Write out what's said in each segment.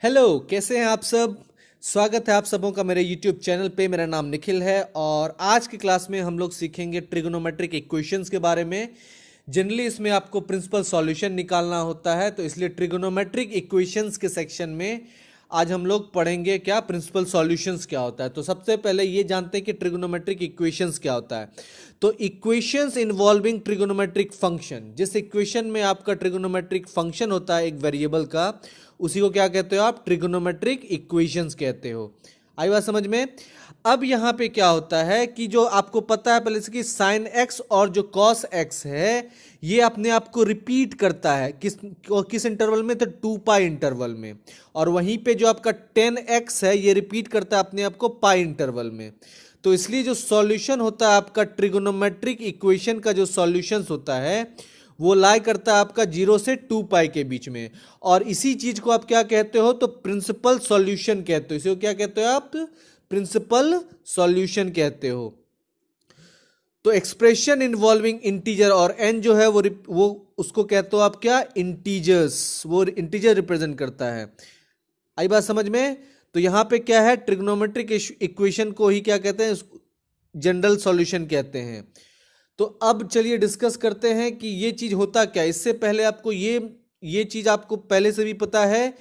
Hello, कैसे हैं आप सब। स्वागत है आप सबों का मेरे YouTube चैनल पे। मेरा नाम निखिल है और आज की क्लास में हम लोग सीखेंगे ट्रिगोनोमेट्रिक इक्वेशंस के बारे में। जनरली इसमें आपको प्रिंसिपल सॉल्यूशन निकालना होता है, तो इसलिए ट्रिगोनोमेट्रिक इक्वेशंस के सेक्शन में आज हम लोग पढ़ेंगे क्या प्रिंसिपल सॉल्यूशंस क्या होता है। तो सबसे पहले ये जानते हैं कि ट्रिगोनोमेट्रिक इक्वेशंस क्या होता है। तो इक्वेशंस इन्वॉल्विंग ट्रिगोनोमेट्रिक फंक्शन, जिस इक्वेशन में आपका ट्रिगोनोमेट्रिक फंक्शन होता है एक वेरिएबल का, उसी को क्या कहते हो आप, ट्रिगोनोमेट्रिक इक्वेशंस कहते हो। आई बात समझ में। अब यहां पे क्या होता है कि जो आपको पता है पहले से कि साइन एक्स और जो कॉस एक्स है ये अपने आप को रिपीट करता है किस इंटरवल में, तो 2 पाई इंटरवल में। और वहीं पे जो आपका 10x है ये रिपीट करता है अपने आप को पाई इंटरवल में। तो इसलिए जो सॉल्यूशन होता है आपका ट्रिगोनोमेट्रिक इक्वेशन का, जो सॉल्यूशंस होता है वो लाई करता है आपका 0 से 2 पाई के बीच में। और इसी चीज को आप क्या कहते हो, तो प्रिंसिपल सॉल्यूशन कहते हो। इसे क्या कहते हो आप, प्रिंसिपल सॉल्यूशन कहते हो। तो एक्सप्रेशन इन्वॉल्विंग इंटीजर और एन जो है वो उसको कहते हो आप क्या, इंटीजर्स। वो इंटीजर रिप्रेजेंट करता है। आई बात समझ में। तो यहां पे क्या है, ट्रिग्नोमेट्रिक इक्वेशन को ही क्या कहते हैं, जनरल सॉल्यूशन कहते हैं। तो अब चलिए डिस्कस करते हैं कि ये चीज होता क्या। इससे पहले आपको ये चीज आपको पहले से भी पता है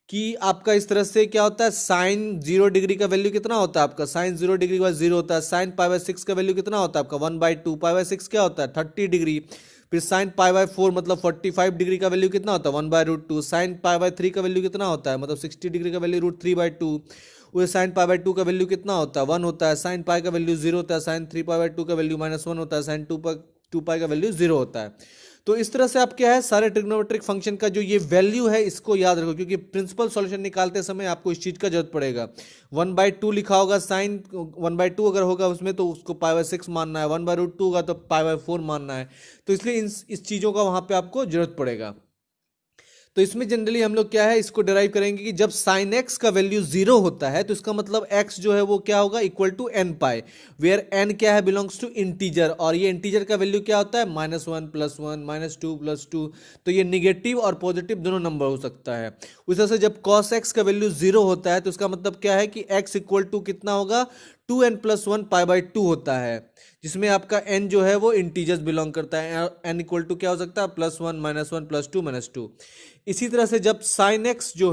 कि आपका इस तरह से क्या होता है, साइन 0 डिग्री का वैल्यू कितना होता है आपका, साइन 0 डिग्री के बाद 0 होता है। साइन पाई/6 का वैल्यू कितना होता है आपका, 1/2। पाई/6 क्या होता है, 30 डिग्री। फिर साइन पाई/4 मतलब 45 डिग्री का वैल्यू कितना होता है, 1/√2। साइन पाई/3 का वैल्यू कितना होता है, मतलब 60 डिग्री का वैल्यू √3/2। वही साइन पाई/2 का वैल्यू कितना होता है, 1 होता है। साइन पाई का वैल्यू 0 होता है। साइन 3 पाई/2 का वैल्यू -1 होता है। साइन 2 पाई का वैल्यू 0 होता है। तो इस तरह से आप क्या है, सारे ट्रिग्नोमेट्रिक फंक्शन का जो ये वैल्यू है इसको याद रखो, क्योंकि प्रिंसिपल सॉल्यूशन निकालते समय आपको इस चीज का जरूरत पड़ेगा। 1/2 लिखा होगा, साइन 1/2 अगर होगा उसमें तो उसको पाई/6 मानना है। 1/√2 होगा तो पाई/4 मानना है। तो इसलिए इस चीजों का वहां पे आपको जरूरत पड़ेगा। तो इसमें जनरली हम लोग क्या है, इसको डिराइव करेंगे कि जब साइन एक्स का वैल्यू 0 होता है तो इसका मतलब एक्स जो है वो क्या होगा, equal to n pi, where n क्या है, बिलोंग्स टू इंटीजर। और ये इंटीजर का वैल्यू क्या होता है, -1 +1 -2 +2। तो ये निगेटिव और पॉजिटिव दोनों नंबर हो सकता है। उस तरह से जब कॉस एक्स का वैल्यू 0 होता है तो इसका मतलब क्या है कि एक्स इक्वल टू कितना होगा, 2n+1 पाई/2 होता है, जिसमें आपका n जो है वो इंटीजर्स बिलोंग करता है। n इक्वल टू क्या हो सकता है, +1 -1 +2 -2। इसी तरह से जब साइन एक्स जो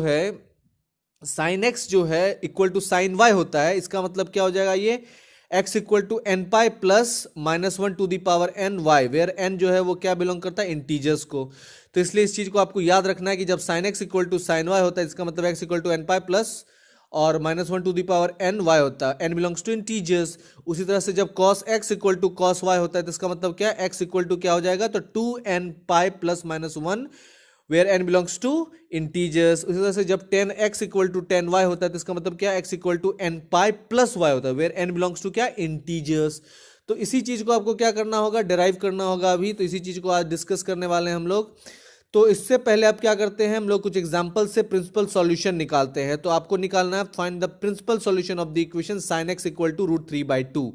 है इक्वल टू साइन वाई होता है, इसका मतलब क्या हो जाएगा, ये x equal to n pi plus -1 where n जो है वो क्या बिलोंग करता है, इंटीजर्स को। तो इसलिए इस चीज को आपको याद रखना है कि जब sine x equal to sine y होता है, इसका मतलब x equal to n pi plus और -1 होता है, n बिलोंग्स टू इंटीजर्स। उसी तरह से जब cos x equal to cos y होता है तो इसका मतलब क्या है, x इक्वल टू क्या हो जाएगा, तो 2n pi plus -1 where n belongs to integers. उसी तरह से जब 10x इक्वल टू 10y होता है तो इसका मतलब क्या, x equal to n pi plus y होता है, वेयर n बिलोंग्स टू क्या, इंटीजर्स। तो इसी चीज को आपको क्या करना होगा, डिराइव करना होगा अभी। तो इसी चीज को आज डिस्कस करने वाले हैं हम लोग। तो इससे पहले आप क्या करते हैं, हम लोग कुछ एग्जांपल से प्रिंसिपल सॉल्यूशन निकालते हैं। तो आपको निकालना है, find the principal solution of the equation sin x equal to √3/2।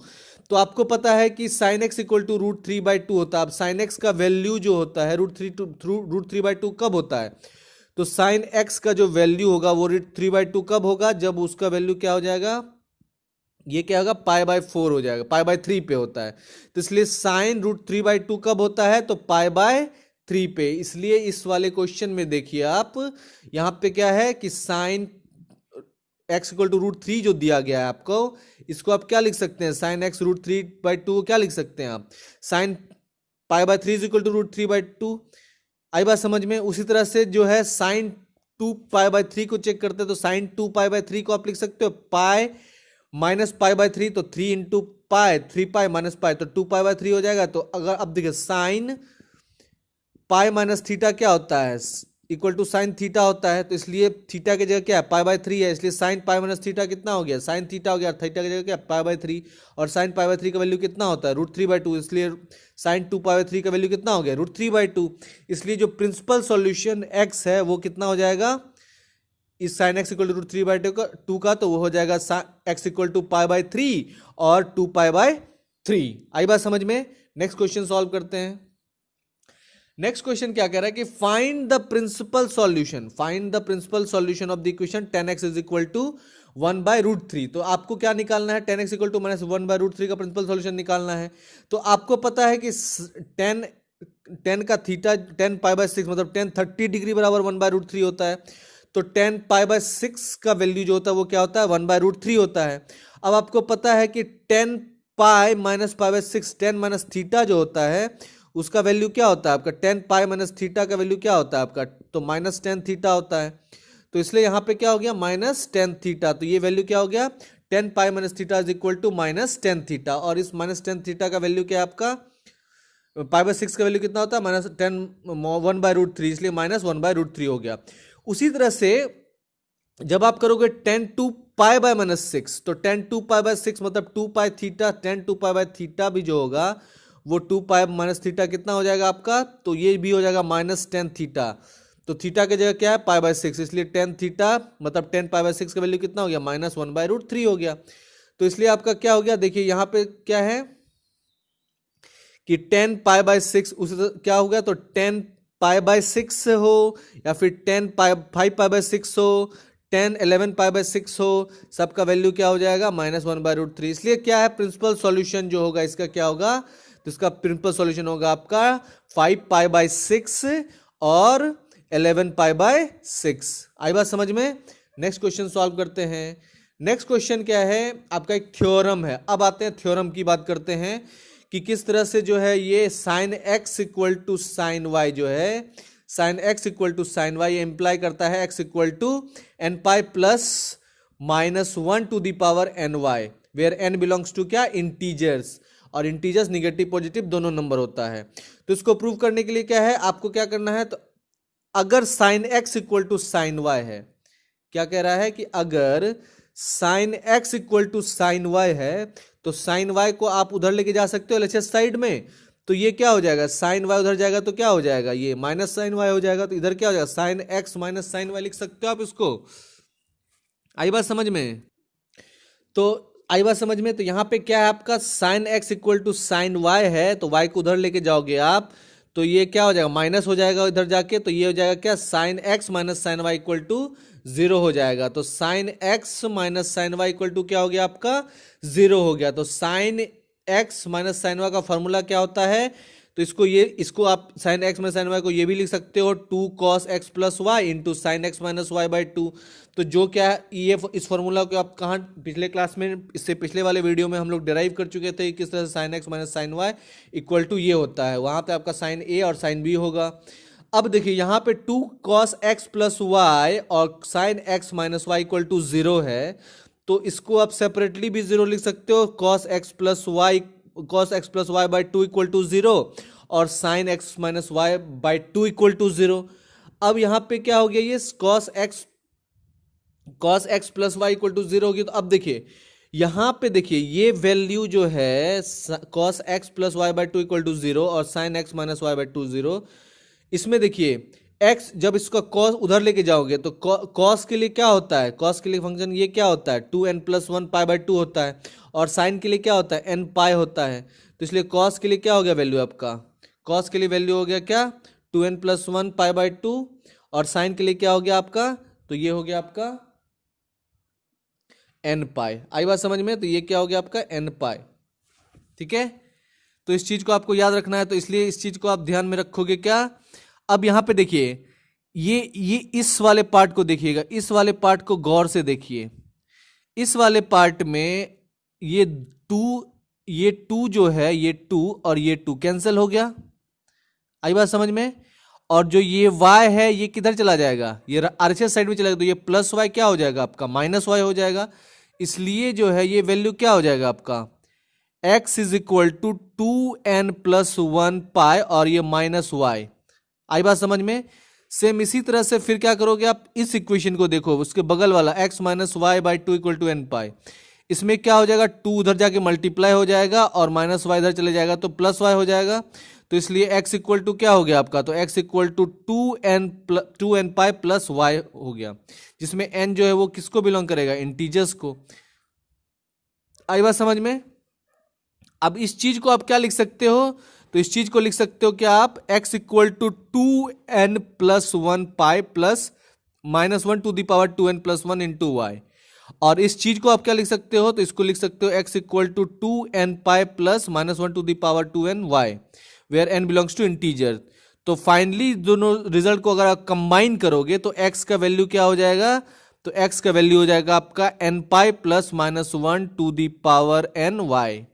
तो आपको पता है कि sin x इक्वल टू √3/2 होता है। अब sin x का वैल्यू जो होता है √3/2 कब होता है, तो sin x का जो वैल्यू होगा वो √3/2 कब होगा, जब उसका वैल्यू क्या हो जाएगा, ये क्या होगा, पाई/4 हो जाएगा, पाई/3 पे होता है। तो इसलिए साइन √3/2 कब होता है, तो पाई/3 पे। इसलिए इस वाले क्वेश्चन में देखिए आप, यहां पे क्या है कि साइन x इक्वल टू √3 जो दिया गया है आपको, इसको आप क्या लिख सकते हैं, साइन x √3/2 क्या लिख सकते हैं आप, साइन पाई/3 इक्वल टू √3/2। आई बात समझ में। उसी तरह से जो है साइन 2 पाई/3 को चेक करते हैं तो साइन 2 पाई/3 को आप लिख सकते हो पाई -पाई/3, तो 3 into pi, 3 pi minus pi, तो 2 पाई/3 हो जाएगा। तो अगर अब देखिए साइन पाई माइनस थीटा क्या होता है, इक्वल टू साइन थीटा होता है। तो इसलिए थीटा की जगह क्या है, पाई/3 है, इसलिए साइन पाई माइनस थीटा कितना हो गया, साइन थीटा हो गया। थीटा की जगह क्या, पाई/3। और साइन पाई/3 का वैल्यू कितना होता है, √3/2, इसलिए साइन 2 पाई/3 का वैल्यू कितना हो गया, √3/2। इसलिए जो प्रिंसिपल सॉल्यूशन x है वो कितना हो जाएगा, इस साइन एक्स इक्वल टू √3/2 का, तो वो हो जाएगा x इक्वल टू पाई/3 और 2 पाई/3। आई बात समझ में। नेक्स्ट क्वेश्चन सॉल्व करते हैं। नेक्स्ट क्वेश्चन क्या कह रहा है कि find the principal solution of the equation 10x is equal to 1/√3। तो आपको क्या निकालना है, 10x इक्वल टू -1/√3 का प्रिंसिपल सॉल्यूशन निकालना है। तो आपको पता है कि 10 का थीटा 10π/6 मतलब 10 30 डिग्री बराबर 1/√3 होता है। तो 10π/6 का वैल्यू जो होता है वो क्या होता है, 1/√3 होता है। अब आपको पता है कि 10π-π/6 10 माइनस थीटा जो होता है उसका वैल्यू क्या होता है आपका, 10π-θ का वैल्यू क्या होता है आपका, तो -10θ होता है। तो इसलिए यहां पे क्या हो गया, -10θ। तो ये वैल्यू क्या हो गया, 10π-θ इज इक्वल टू -10θ। और इस -10θ का वैल्यू क्या है आपका, π/6 का वैल्यू कितना होता है, -10 1/√3, इसलिए -1/√3 हो गया। उसी तरह से जब आप करोगे 10 2π/-6, तो 10 2π/6 मतलब 2πθ, 10 2π/θ भी जो होगा वो 2π-θ कितना हो जाएगा आपका, तो ये भी हो जाएगा -10θ। तो थीटा की जगह क्या है, π/6, इसलिए 10θ मतलब 10π/6 का वैल्यू कितना हो गया, -1/√3 हो गया। तो इसलिए आपका क्या हो गया, देखिए यहां पे क्या है कि 10π/6 उस क्या हो गया, तो 10π/6 हो या फिर 5π/6 हो, 11π/6 हो, सबका वैल्यू क्या हो जाएगा, -1/√3। इसलिए क्या है, प्रिंसिपल सॉल्यूशन जो होगा इसका क्या होगा, तो इसका प्रिंसिपल सॉल्यूशन होगा आपका 5π/6 और 11π/6। आई बात समझ में। नेक्स्ट क्वेश्चन सॉल्व करते हैं। नेक्स्ट क्वेश्चन क्या है आपका, एक थ्योरम है। अब आते हैं थ्योरम की बात करते हैं कि किस तरह से जो है ये sin x equal to sine y जो है, sin x equal to sine y imply करता है x equal to nπ plus -1 to the power ny, where n belongs to क्या, इंटीजर्स। और इंटीजर्स निगेटिव पॉजिटिव दोनों नंबर होता है। तो इसको प्रूव करने के लिए क्या है, आपको क्या करना है, तो अगर sin x equal to sine y है, क्या कह रहा है कि अगर sin x equal to sine y है तो साइन वाई को आप उधर लेके जा सकते हो एलएचएस साइड में। तो ये क्या हो जाएगा, साइन वाई उधर जाएगा तो क्या हो जाएगा, ये माइनस साइन वाई हो जाएगा। तो इधर क्या हो जाएगा, sine x minus sine y लिख सकते हो आप इसको। आई बात समझ में। तो आई बात समझ में। तो यहाँ पे क्या है आपका, sine x equal to sine y है, तो वाई को उधर लेके जाओगे आप तो ये क्या हो जाएगा, माइनस हो जाएगा इधर जाके। तो ये हो जाएगा क्या, sine x minus sine y equal to 0 हो जाएगा। तो sine x minus sine y equal to क्या हो गया आपका, 0 हो गया। तो sine x minus sine y का फॉर्मूला क्या होता है, तो इसको आप sine x minus sine y को ये भी लिख सकते हो 2 cos x plus y into sine x minus y by 2। तो जो क्या है, ये इस फॉर्मूला को आप कहाँ, पिछले क्लास में, इससे पिछले वाले वीडियो में हम लोग डिराइव कर चुके थे किस तरह से sine x minus sine y equal to ये होता है। वहाँ पे आपका साइन ए और साइन बी होगा। अब देखिए यहाँ पे 2 cos x प्लस वाई और sine x minus y equal to 0 है। तो इसको आप सेपरेटली भी 0 लिख सकते हो, cos x plus y by 2 equal to 0 और sine x minus y by 2 equal to 0। अब यहाँ पे क्या हो गया, ये cos x plus y equal to 0 होगी। तो अब देखिए यहाँ पे देखिए ये वैल्यू जो है cos x plus y by 2 equal to 0 और sine x minus y by 2 0, इसमें देखिए x जब इसका cos उधर लेके जाओगे तो cos के लिए क्या होता है, cos के लिए फंक्शन ये क्या होता है, 2n+1 पाई बाई 2 होता है। और साइन के लिए क्या होता है, n पाई होता है। तो इसलिए cos के लिए क्या हो गया वैल्यू आपका, cos के लिए वैल्यू हो गया क्या, 2n+1 पाई बाई 2। और साइन के लिए क्या हो गया आपका, तो ये हो गया आपका n पाई। आई बात समझ में। तो ये क्या हो गया आपका n पाई। ठीक है, तो इस चीज को आपको याद रखना है। तो इसलिए इस चीज को आप ध्यान में रखोगे क्या। अब यहां पे देखिए ये इस वाले पार्ट को देखिएगा, इस वाले पार्ट को गौर से देखिए। इस वाले पार्ट में ये 2 जो है, ये 2 और ये 2 कैंसिल हो गया। आई बात समझ में। और जो ये y है ये किधर चला जाएगा, ये आरएचएस साइड में चला जाएगा। तो ये प्लस वाई क्या हो जाएगा आपका, माइनस वाई हो जाएगा। इसलिए जो है ये वैल्यू क्या हो जाएगा आपका, x is equal to 2n+1 pi और ये माइनस वाई। आई बात समझ में। सेम इसी तरह से फिर क्या करोगे आप, इस इक्वेशन को देखो, उसके बगल वाला x minus y by 2 equal to n pi. इसमें क्या हो जाएगा, 2 उधर जाके मल्टीप्लाई हो जाएगा और माइनस वाई इधर चले जाएगा तो प्लस वाई हो जाएगा। तो इसलिए x इक्वल टू क्या हो गया आपका, तो x equal to 2n pi plus y हो गया, जिसमें n जो है वो किसको बिलोंग करेगा, इंटीजर्स को। आई बात समझ में। अब इस चीज को आप क्या लिख सकते हो, तो इस चीज को लिख सकते हो क्या आप, x equal to 2n+1 pi plus -1 to the power 2n+1 into y. और इस चीज को आप क्या लिख सकते हो, तो इसको लिख सकते हो x equal to 2n pi plus -1 to the power 2n y, where n belongs to integer. तो फाइनली दोनों रिजल्ट को अगर आप कंबाइन करोगे तो x का वैल्यू क्या हो जाएगा, तो x का वैल्यू हो जाएगा आपका n pi plus -1 to the power n y,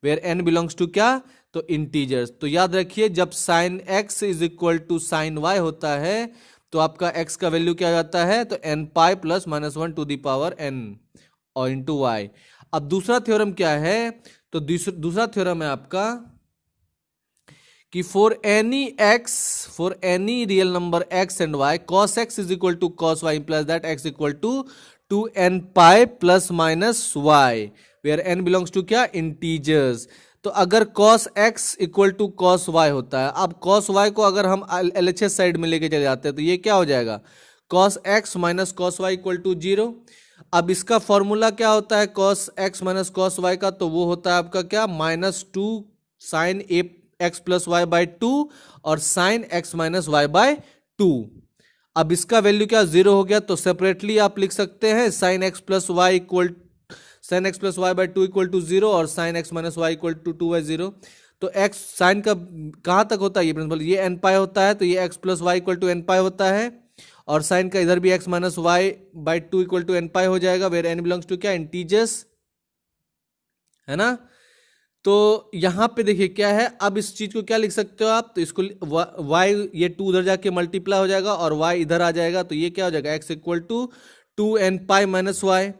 where n belongs to क्या, तो इंटीजर्स। तो याद रखिए जब sine x is equal to sine y होता है तो आपका x का वैल्यू क्या जाता है, तो n pi plus -1 to the power n और इंटू वाई। अब दूसरा थ्योरम क्या है, तो दूसरा थ्योरम है आपका कि for any real number x and y cos x is equal to cos y implies that x equal to 2n pi plus minus y, where n belongs to क्या, इंटीजर्स। तो अगर cos x equal to cos y होता है, अब cos y को अगर हम LHS side में लेके चले जाते हैं तो ये क्या हो जाएगा, cos x minus cos y equal to 0। अब इसका फॉर्मूला क्या होता है cos x minus cos y का, तो वो होता है आपका क्या, -2 sine x plus y by 2 और sine x minus y by 2। अब इसका वैल्यू क्या, 0 हो गया, तो सेपरेटली आप लिख सकते हैं sine x plus y by 2 equal to 0 और sine x minus y equal to 2/0। तो x साइन का कहाँ तक होता है ये प्रिंसिपल, ये n पाई होता है, तो ये x plus y equal to n pi होता है, और साइन का इधर भी x minus y by 2 equal to n pi हो जाएगा, वेयर n बिलोंग्स टू क्या, इंटीजर्स, है ना। तो यहां पे देखिए क्या है, अब इस चीज को क्या लिख सकते हो आप, तो इसको y ये 2 उधर जाके मल्टीप्लाई हो जाएगा और y इधर आ जाएगा, तो ये क्या हो जाएगा, x equal to 2n pi minus y,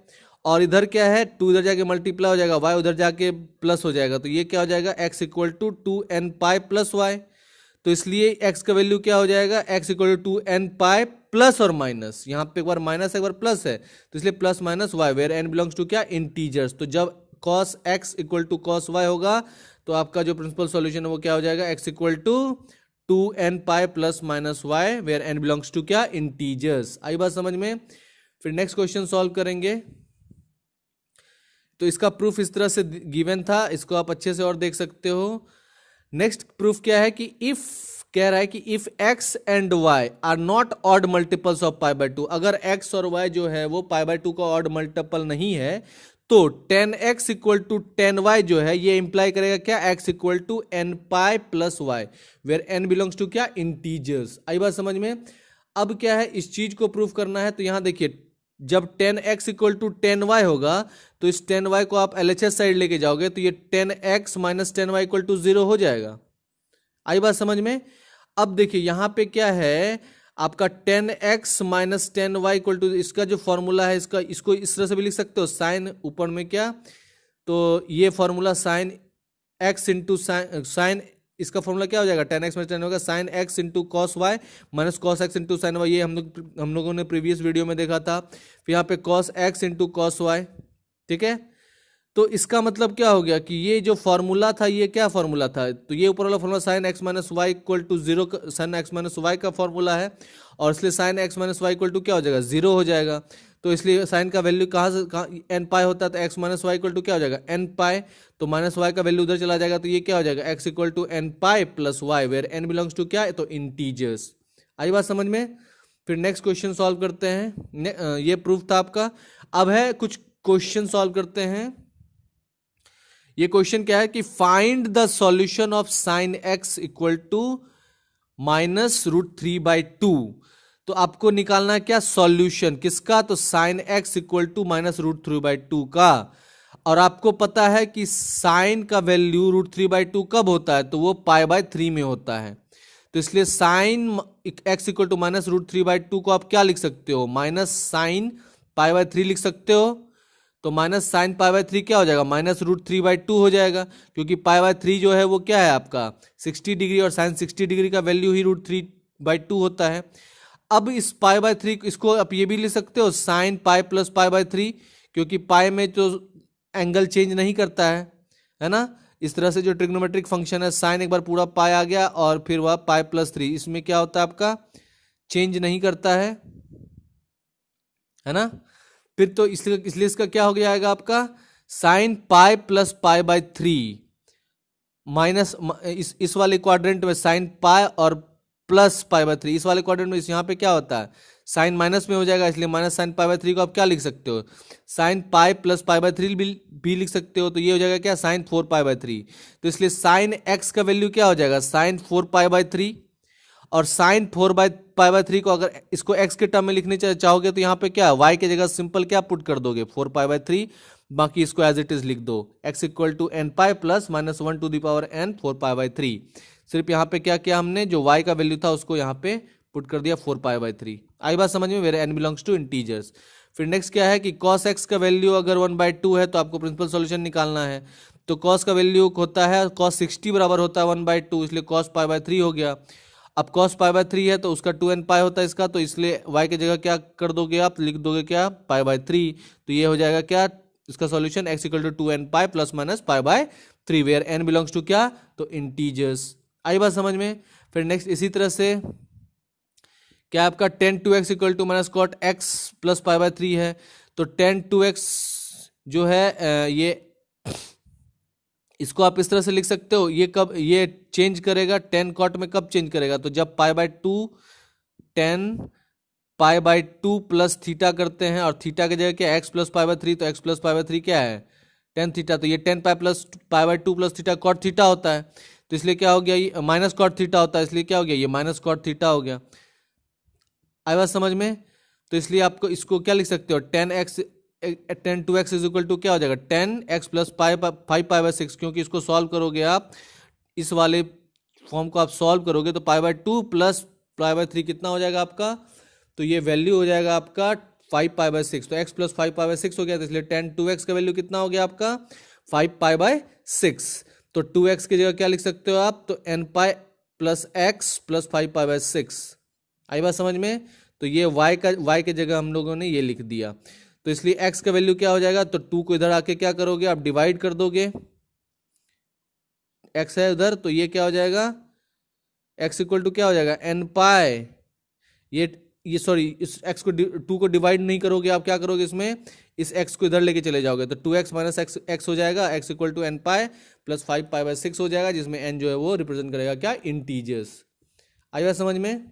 और इधर क्या है 2 इधर जाके मल्टीप्लाई हो जाएगा, y उधर जाके प्लस हो जाएगा, तो ये क्या हो जाएगा, x equal to 2n pi plus y. तो इसलिए x का वैल्यू क्या हो जाएगा, x equal to 2n pi plus और माइनस, यहाँ पे एक बार माइनस एक बार प्लस है, तो इसलिए plus minus y, where n belongs to क्या, इंटीजर्स। तो जब cos x equal to cos y होगा तो आपका जो प्रिंसिपल सॉल्यूशन है वो क्या हो जाएगा, x equal to 2n pi plus minus y, where n belongs to क्या, इंटीजर्स। आई बात समझ में। फिर नेक्स्ट क्वेश्चन सॉल्व करेंगे। तो इसका प्रूफ इस तरह से गिवन था, इसको आप अच्छे से और देख सकते हो। नेक्स्ट प्रूफ क्या है कि इफ कह रहा है कि if x and y are not odd multiples of pi by 2, अगर x और y जो है वो पाई बाय 2 का ऑड मल्टीपल नहीं है तो 10x इक्वल टू 10y जो है ये इंप्लाई करेगा क्या, x equal to n pi plus y, where n belongs to क्या, इंटीजर्स। आई बात समझ में। अब क्या है, इस चीज को प्रूफ करना है, तो यहां देखिए जब 10x इक्वल टू 10y होगा तो इस 10y को आप LHS साइड लेके जाओगे तो ये 10x minus 10y equal to 0 हो जाएगा। आई बात समझ में। अब देखिए यहां पे क्या है आपका 10x minus 10y equal to, इसका जो फॉर्मूला है इसको इस तरह से भी लिख सकते हो, साइन ऊपर में क्या, तो ये formula sine x into sine इसका फॉर्मूला क्या हो जाएगा, 10x माइनस 10 होगा sine x into cos y minus cos x into sine y, ये हम लोगों ने प्रीवियस वीडियो में देखा था। फिर यहाँ पे cos x into cos y, ठीक है। तो इसका मतलब क्या हो गया कि ये जो फॉर्मूला था ये क्या फॉर्मूला था, तो ये ऊपर वाला formula sine x minus y equal to 0 sine x minus y का फॉर्मूला है, और इसलिए sine x minus y equal to क्या हो जाएगा, 0 हो जाएगा। तो इसलिए साइन का वैल्यू कहाँ एन पाई होता है, तो x minus y equal to क्या हो जाएगा, एन पाई, तो माइनस वाई का वैल्यू उधर चला जाएगा, तो ये क्या हो जाएगा, x equal to n pi plus y, where n belongs to क्या है, तो इंटीजर्स। आई बात समझ में। फिर नेक्स्ट क्वेश्चन सॉल्व करते हैं। ये प्रूफ था आपका। अब है कुछ क्वेश्चन सॉल्व करते हैं। ये क्वेश्चन क्या है कि find the solution of sine x equal to -√3/2। तो आपको निकालना है क्या, सॉल्यूशन किसका, तो साइन एक्स इक्वल टू -√3/2 का। और आपको पता है कि साइन का वैल्यू √3/2 कब होता है, तो वो π/3 में होता है। तो इसलिए साइन एक्स इक्वल टू -√3/2 को आप क्या लिख सकते हो, माइनस साइन π/3 लिख सकते हो। तो माइनस साइन π/3 क्या हो जाएगा, -√3/2 हो जाएगा, क्योंकि π/3 जो है वो क्या है आपका 60 डिग्री, और साइन 60 डिग्री का वैल्यू ही √3/2 होता है। अब इस π/3 इसको आप ये भी लिख सकते हो साइन पाई प्लस π/3, क्योंकि पाई में तो एंगल चेंज नहीं करता है ना। इस तरह से जो ट्रिग्नोमेट्रिक फंक्शन है, साइन एक बार पूरा पाई आ गया और फिर वह π+3, इसमें क्या होता है आपका चेंज नहीं करता है ना। फिर तो इसलिए इसका क्या हो जाएगा आपका साइन पाई प्लस π/3 माइनस इस वाले क्वाड्रेंट में साइन पाई और प्लस पाई बाय 3, इस वाले क्वाड्रेंट में यहाँ पे क्या होता है साइन माइनस में हो जाएगा, इसलिए माइनस साइन पाई बाय 3 को आप क्या लिख सकते हो sine pi plus pi by 3 भी लिख सकते हो, तो ये हो जाएगा क्या साइन 4 पाई बाय 3। तो इसलिए साइन एक्स का वैल्यू क्या हो जाएगा साइन 4 पाई बाय 3, और साइन 4 पाई बाय 3 को अगर इसको एक्स के टर्म में लिखने चाहोगे तो यहाँ पे क्या वाई की जगह सिंपल क्या पुट कर दोगे 4 पाई बाय 3, बाकी इसको एज इट इज लिख दो x equal to n pi plus minus 1 to the power n 4 pi by 3। सिर्फ यहाँ पे क्या किया हमने जो y का वैल्यू था उसको यहाँ पे पुट कर दिया 4 पाई बाय 3। आई बात समझ में, where n belongs to integers. फिर नेक्स्ट क्या है कि cos x का वैल्यू अगर 1/2 है तो आपको प्रिंसिपल सॉल्यूशन निकालना है। तो cos का वैल्यू होता है cos 60 बराबर होता है 1/2, इसलिए cos पाई बाय 3 हो गया। अब cos पाई बाय 3 है तो उसका 2n पाई होता है इसका, तो इसलिए y की जगह क्या कर दोगे आप लिख दोगे क्या पाई बाय 3। तो ये हो जाएगा क्या इसका solution x equal to 2n pi plus minus pi by 3, where n belongs to क्या तो इंटीजर्स। आई बात समझ में। फिर नेक्स्ट इसी तरह से क्या आपका tan 2x equal to minus cot x plus pi by 3 है, तो tan 2x जो है ये इसको आप इस तरह से लिख सकते हो, ये कब ये चेंज करेगा tan कॉट में कब चेंज करेगा तो जब पाई by 2 tan pi by 2 plus theta करते हैं, और थीटा की जगह क्या एक्स प्लस पाई बाय 3, तो एक्स प्लस पाई बाय 3 क्या है tan थीटा, तो ये tan pi plus pi by 2 plus theta cot theta होता है, तो इसलिए क्या हो गया ये माइनस कॉट थीटा होता है, इसलिए क्या हो गया ये माइनस कॉट थीटा हो गया। आई बात समझ में। तो इसलिए आपको इसको क्या लिख सकते हो tan 2x is equal to क्या हो जाएगा tan x plus 5 pi by 6, क्योंकि इसको सॉल्व करोगे आप इस वाले फॉर्म को आप सॉल्व करोगे तो पाई बाय 2 प्लस पाई बाय 3 कितना हो जाएगा आपका, तो ये वैल्यू हो जाएगा आपका 5 पाई बाय 6, तो x प्लस 5 पाई बाय 6 हो गया, तो इसलिए tan 2x का वैल्यू कितना हो गया आपका 5 पाई बाय 6। तो 2x की जगह क्या लिख सकते हो आप तो n pi plus x plus 5 pi by 6। आई बात समझ में। तो ये y के जगह हम लोगों ने ये लिख दिया, तो इसलिए x का वैल्यू क्या हो जाएगा तो 2 को इधर आके क्या करोगे आप डिवाइड कर दोगे, x है उधर तो ये क्या हो जाएगा x इक्वल टू क्या हो जाएगा n पाई, ये सॉरी इस x को 2 को डिवाइड नहीं करोगे आप, क्या करोगे इसमें इस x को इधर लेके चले जाओगे तो 2x माइनस x हो जाएगा, x equal to n pi plus 5 pi by 6 हो जाएगा, जिसमें n जो है वो रिप्रेजेंट करेगा क्या इंटीजर्स। आई बात समझ में।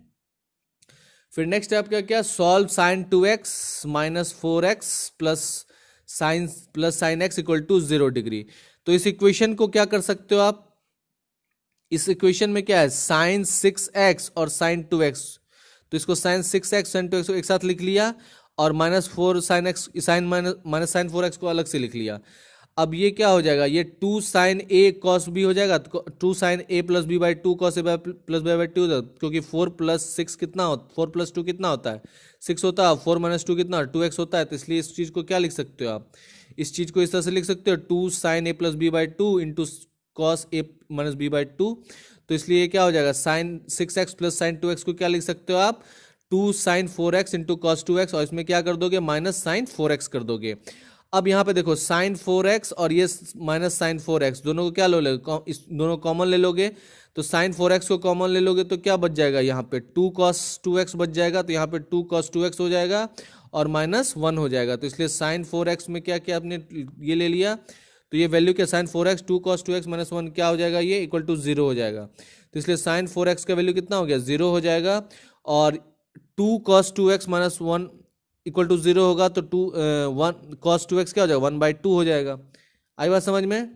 फिर नेक्स्ट है आपका क्या solve sine 2x minus 4x plus sine x equal to 0 degree. तो इस इक्वेशन को क्या कर सकते हो आप, इस इक्वेशन में क्या है साइन 6x और साइन 2x, तो इसको साइन 6x साइन 2x को एक साथ लिख लिया, और minus 4 sine x sine minus sine 4x को अलग से लिख लिया। अब ये क्या हो जाएगा ये 2 साइन a कॉस b हो जाएगा, 2 sine a plus b by 2 cos a plus b by 2, क्योंकि 4 प्लस 6 कितना होता 4 प्लस 2 कितना होता है 6 होता है, 4 माइनस 2 कितना 2x होता है, तो इसलिए इस चीज़ को क्या लिख सकते हो आप, इस चीज़ को इस तरह से लिख सकते हो 2 sine a plus b by 2 into cos a minus b by 2। तो इसलिए क्या हो जाएगा sign 6x plus sign 2x को क्या लिख सकते हो आप 2 sign 4x into cos 2x, और इसमें क्या कर दोगे माइनस साइन 4x कर दोगे। अब यहाँ पे देखो साइन 4x और ये माइनस साइन 4x दोनों को क्या लो इस दोनों कॉमन ले लोगे, तो साइन 4x को कॉमन ले लोगे तो क्या बच जाएगा यहाँ पे 2 cos 2x बच जाएगा, तो यहाँ पे 2 cos 2x हो जाएगा और माइनस 1 हो जाएगा, तो इसलिए साइन 4x में क्या क्या आपने ये ले लिया, तो ये वैल्यू क्या sign 4x 2 cos 2x minus 1 क्या हो जाएगा ये इक्वल टू 0 हो जाएगा, तो इसलिए साइन 4x का वैल्यू कितना हो गया 0 हो जाएगा, और 2 cos 2x minus 1 equal to 0 होगा, तो 1 cos 2x क्या हो जाएगा 1/2 हो जाएगा। आई बात समझ में।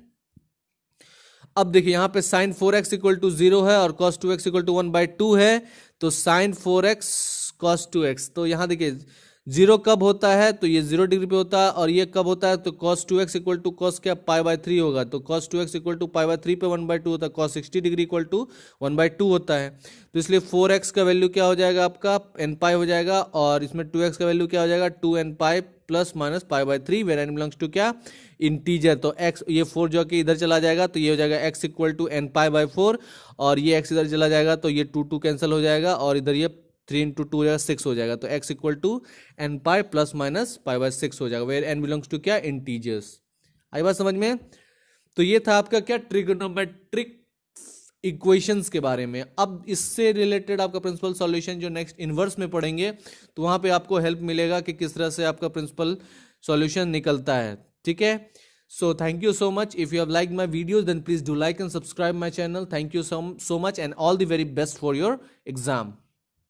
अब देखिए यहाँ पे साइन 4x इक्वल टू 0 है और cos 2x इक्वल टू 1/2 है, तो साइन 4x cos 2x, तो यहाँ देखिए 0 कब होता है तो ये 0 डिग्री पे होता है, और ये कब होता है तो cos 2x equal to cos क्या पाई बाय 3 होगा, तो cos 2x equal to pi by 3 पे 1/2 होता है, cos 60 डिग्री इक्वल टू 1/2 होता है, तो इसलिए 4x का वैल्यू क्या हो जाएगा आपका n पाई हो जाएगा, और इसमें 2x का वैल्यू क्या हो जाएगा 2n pi plus minus pi by 3, where n belongs to क्या इंटीजर, तो x ये 4 जो कि इधर चला जाएगा तो ये हो जाएगा x equal to n pi by 4, और ये x इधर चला जाएगा तो ये 2 कैंसिल हो जाएगा, और इधर ये 3 इंटू 2 जाएगा 6 हो जाएगा, तो x equal to n pi plus minus pi by 6 हो जाएगा, वेर n बिलोंग्स टू क्या इंटीजर्स। आई बात समझ में। तो ये था आपका क्या ट्रिगोनोमेट्रिक इक्वेशंस के बारे में। अब इससे रिलेटेड आपका प्रिंसिपल सॉल्यूशन जो नेक्स्ट इनवर्स में पढ़ेंगे तो वहां पे आपको हेल्प मिलेगा कि किस तरह से आपका प्रिंसिपल सॉल्यूशन निकलता है, ठीक है। So thank you so much. If you have liked my videos, then please do like and subscribe my channel. Thank you so much, and all the very best for your exam.